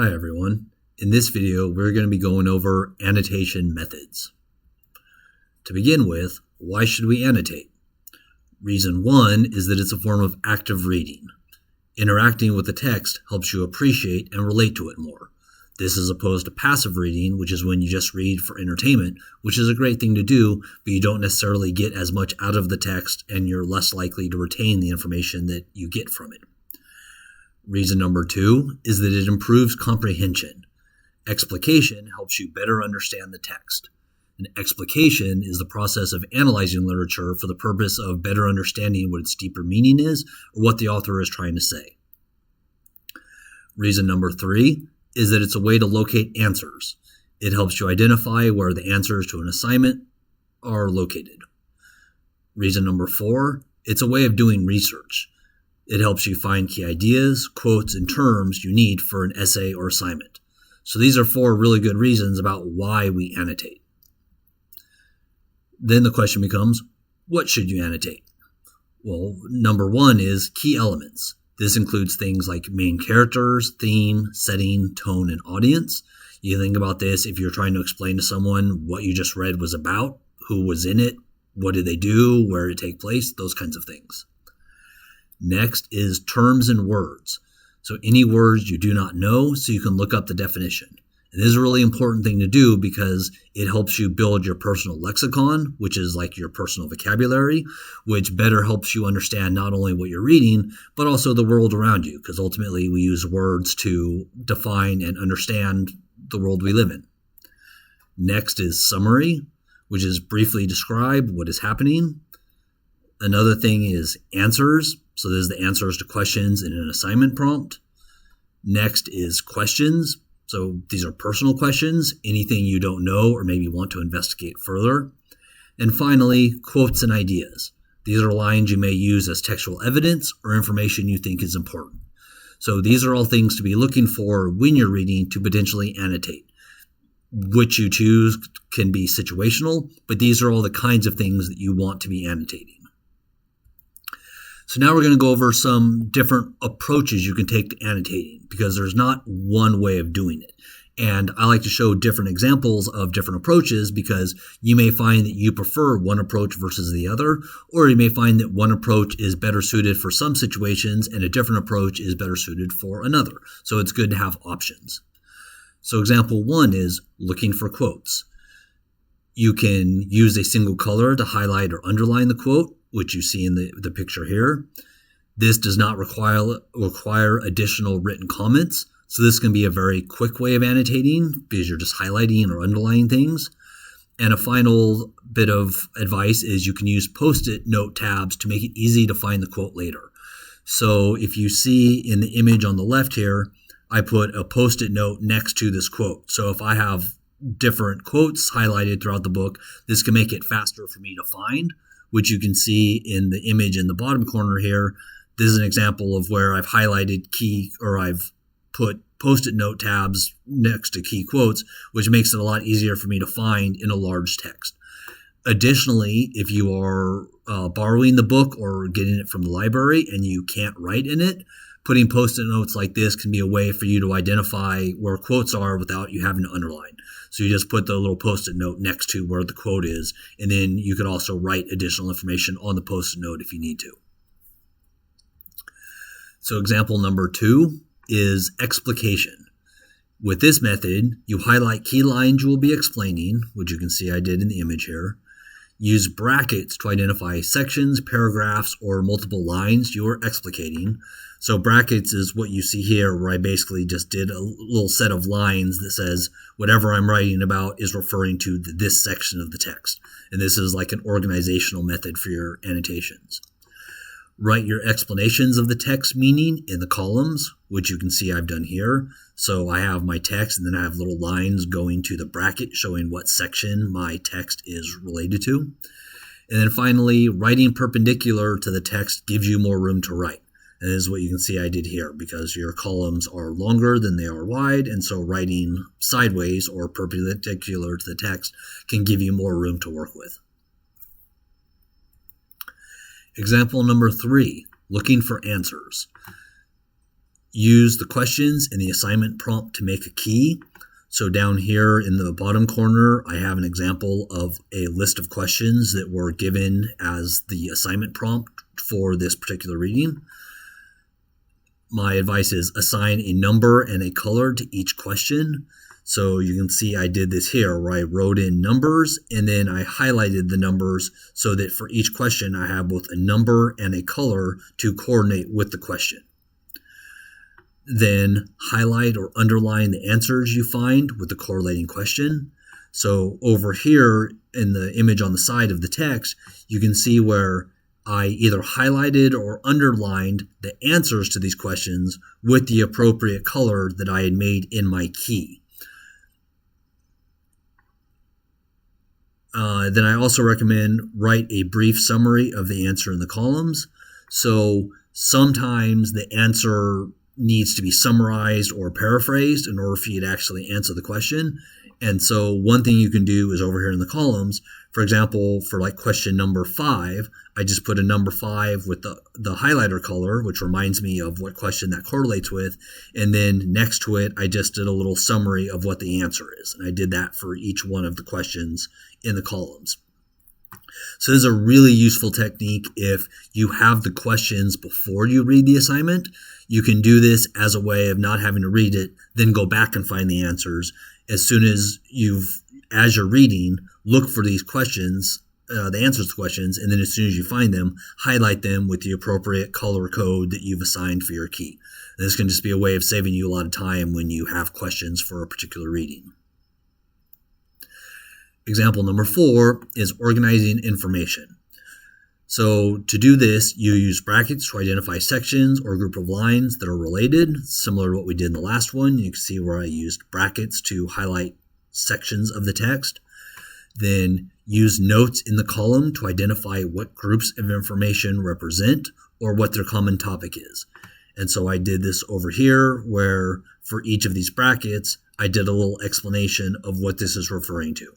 Hi everyone. In this video, we're going to be going over annotation methods. To begin with, why should we annotate? Reason one is that it's a form of active reading. Interacting with the text helps you appreciate and relate to it more. This is opposed to passive reading, which is when you just read for entertainment, which is a great thing to do, but you don't necessarily get as much out of the text and you're less likely to retain the information that you get from it. Reason number two is that it improves comprehension. Explication helps you better understand the text. An explication is the process of analyzing literature for the purpose of better understanding what its deeper meaning is or what the author is trying to say. Reason number three is that it's a way to locate answers. It helps you identify where the answers to an assignment are located. Reason number four, it's a way of doing research. It helps you find key ideas, quotes, and terms you need for an essay or assignment. So these are four really good reasons about why we annotate. Then the question becomes, what should you annotate? Well, number one is key elements. This includes things like main characters, theme, setting, tone, and audience. You think about this if you're trying to explain to someone what you just read was about, who was in it, what did they do, where did it take place, those kinds of things. Next is terms and words. So any words you do not know so you can look up the definition. And this is a really important thing to do because it helps you build your personal lexicon, which is like your personal vocabulary, which better helps you understand not only what you're reading, but also the world around you, because ultimately we use words to define and understand the world we live in. Next is summary, which is briefly describe what is happening. Another thing is answers. So there's the answers to questions in an assignment prompt. Next is questions. So these are personal questions, anything you don't know or maybe want to investigate further. And finally, quotes and ideas. These are lines you may use as textual evidence or information you think is important. So these are all things to be looking for when you're reading to potentially annotate. Which you choose can be situational, but these are all the kinds of things that you want to be annotating. So now we're going to go over some different approaches you can take to annotating because there's not one way of doing it. And I like to show different examples of different approaches because you may find that you prefer one approach versus the other, or you may find that one approach is better suited for some situations and a different approach is better suited for another. So it's good to have options. So example one is looking for quotes. You can use a single color to highlight or underline the quote, which you see in the picture here. This does not require additional written comments. So this can be a very quick way of annotating because you're just highlighting or underlining things. And a final bit of advice is you can use Post-it note tabs to make it easy to find the quote later. So if you see in the image on the left here, I put a Post-it note next to this quote. So if I have different quotes highlighted throughout the book, this can make it faster for me to find, which you can see in the image in the bottom corner here. This is an example of where I've highlighted I've put Post-it note tabs next to key quotes, which makes it a lot easier for me to find in a large text. Additionally, if you are borrowing the book or getting it from the library and you can't write in it, putting Post-it notes like this can be a way for you to identify where quotes are without you having to underline. So you just put the little Post-it note next to where the quote is, and then you could also write additional information on the Post-it note if you need to. So example number two is explication. With this method, you highlight key lines you will be explaining, which you can see I did in the image here. Use brackets to identify sections, paragraphs, or multiple lines you are explicating. So brackets is what you see here, where I basically just did a little set of lines that says whatever I'm writing about is referring to this section of the text. And this is like an organizational method for your annotations. Write your explanations of the text meaning in the columns, which you can see I've done here. So I have my text and then I have little lines going to the bracket showing what section my text is related to. And then finally, writing perpendicular to the text gives you more room to write. And this is what you can see I did here because your columns are longer than they are wide. And so writing sideways or perpendicular to the text can give you more room to work with. Example number 3, looking for answers. use the questions in the assignment prompt to make a key. So down here in the bottom corner, I have an example of a list of questions that were given as the assignment prompt for this particular reading. My advice is assign a number and a color to each question. So you can see I did this here where I wrote in numbers and then I highlighted the numbers so that for each question I have both a number and a color to coordinate with the question. Then highlight or underline the answers you find with the correlating question. So over here in the image on the side of the text, you can see where I either highlighted or underlined the answers to these questions with the appropriate color that I had made in my key. Then I also recommend write a brief summary of the answer in the columns. So sometimes the answer needs to be summarized or paraphrased in order for you to actually answer the question. And so one thing you can do is over here in the columns, for example, for like question number 5, I just put a number 5 with the highlighter color, which reminds me of what question that correlates with. And then next to it, I just did a little summary of what the answer is. And I did that for each one of the questions in the columns. So this is a really useful technique if you have the questions before you read the assignment. You can do this as a way of not having to read it, then go back and find the answers. As soon as as you're reading, look for these questions, the answers to questions, and then as soon as you find them, highlight them with the appropriate color code that you've assigned for your key. And this can just be a way of saving you a lot of time when you have questions for a particular reading. Example number 4 is organizing information. So to do this, you use brackets to identify sections or a group of lines that are related, similar to what we did in the last one. You can see where I used brackets to highlight sections of the text. Then use notes in the column to identify what groups of information represent or what their common topic is. And so I did this over here where for each of these brackets, I did a little explanation of what this is referring to.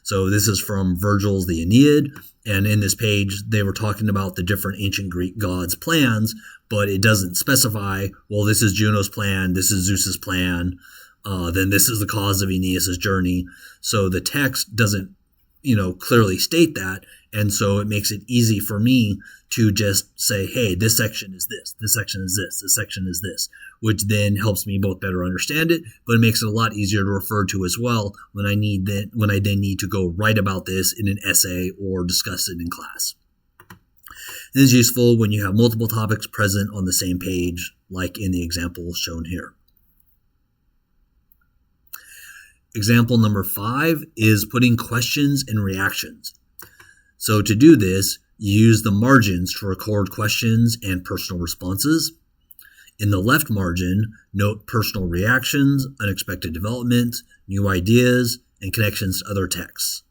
So this is from Virgil's The Aeneid, and in this page, they were talking about the different ancient Greek gods' plans, but it doesn't specify, well, this is Juno's plan, this is Zeus's plan, then this is the cause of Aeneas' journey. So the text doesn't, clearly state that, and so it makes it easy for me to just say, hey, this section is this section is this section is this, which then helps me both better understand it, but it makes it a lot easier to refer to as well when I then need to go write about this in an essay or discuss it in class. This is useful when you have multiple topics present on the same page, like in the example shown here. Example number 5 is putting questions and reactions. So to do this, use the margins to record questions and personal responses. In the left margin, note personal reactions, unexpected developments, new ideas, and connections to other texts.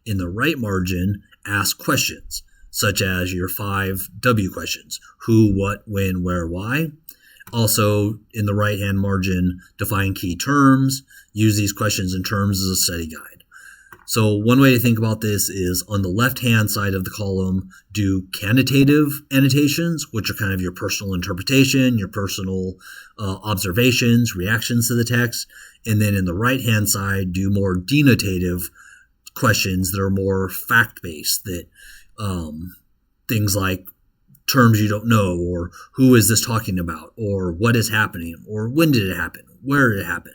In the right margin, ask questions, such as your 5 W questions: who, what, when, where, why. Also, in the right-hand margin, define key terms. Use these questions and terms as a study guide. So one way to think about this is on the left-hand side of the column, do cannotative annotations, which are kind of your personal interpretation, your personal observations, reactions to the text. And then in the right-hand side, do more denotative questions that are more fact-based, that things like terms you don't know, or who is this talking about, or what is happening, or when did it happen, where did it happen.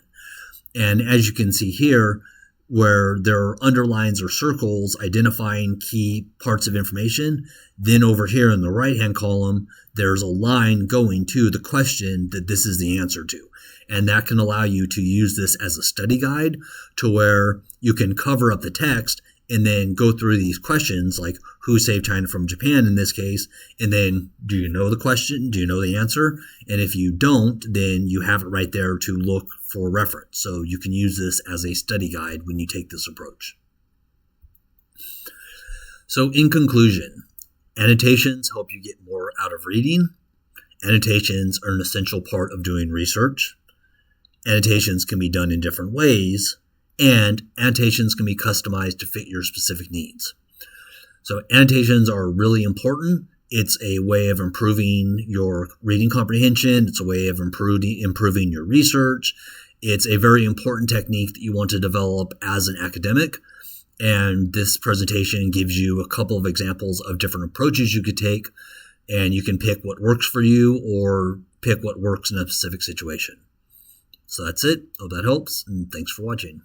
And as you can see here, where there are underlines or circles identifying key parts of information, then over here in the right-hand column, there's a line going to the question that this is the answer to. And that can allow you to use this as a study guide to where you can cover up the text and then go through these questions like who saved China from Japan in this case, and then do you know the question? Do you know the answer? And if you don't, then you have it right there to look for reference. So you can use this as a study guide when you take this approach. So in conclusion, annotations help you get more out of reading. Annotations are an essential part of doing research. Annotations can be done in different ways, and annotations can be customized to fit your specific needs. So annotations are really important It's a way of improving your reading comprehension. It's a way of improving your research. It's a very important technique that you want to develop as an academic. And this presentation gives you a couple of examples of different approaches you could take, and you can pick what works for you or pick what works in a specific situation. So that's it. Hope that helps, and thanks for watching.